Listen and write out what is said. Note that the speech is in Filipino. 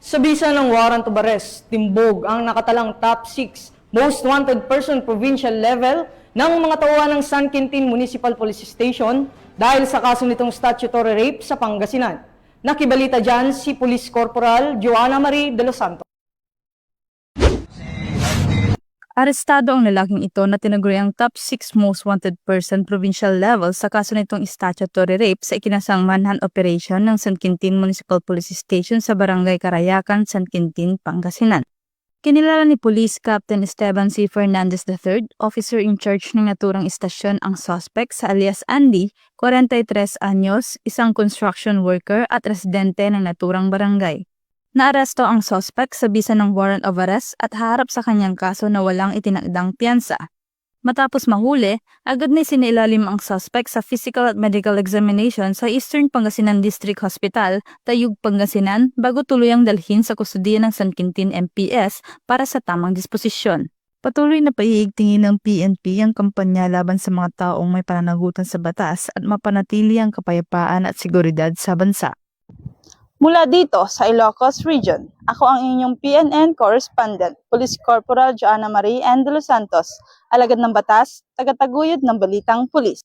Sa bisa ng warrant of arrest, timbog ang nakatalang top 6 most wanted person provincial level ng mga tauhan ng San Quintin Municipal Police Station dahil sa kaso nitong statutory rape sa Pangasinan. Nakibalita dyan si Police Corporal Joanna Marie de los Santos. Arestado ang lalaking ito na tinaguriang top 6 most wanted person provincial level sa kaso nitong statutory rape sa ikinasang manhunt operation ng San Quintin Municipal Police Station sa Barangay Carayacan, San Quintin, Pangasinan. Kinilala ni Police Captain Esteban C. Fernandez III, officer in charge ng naturang istasyon ang suspect sa alias Andy, 43 anyos, isang construction worker at residente ng naturang barangay. Naaresto ang suspect sa bisa ng warrant of arrest at harap sa kanyang kaso na walang itinakdang piyansa. Matapos mahuli, agad na sinailalim ang suspect sa physical at medical examination sa Eastern Pangasinan District Hospital, Tayug, Pangasinan bago tuluyang dalhin sa kustudiya ng San Quintin MPS para sa tamang disposisyon. Patuloy na paiigtingin ng PNP ang kampanya laban sa mga taong may pananagutan sa batas at mapanatili ang kapayapaan at seguridad sa bansa. Mula dito sa Ilocos Region, ako ang inyong PNN correspondent, Police Corporal Joanna Marie de los Santos, alagad ng batas, tagataguyod ng balitang pulis.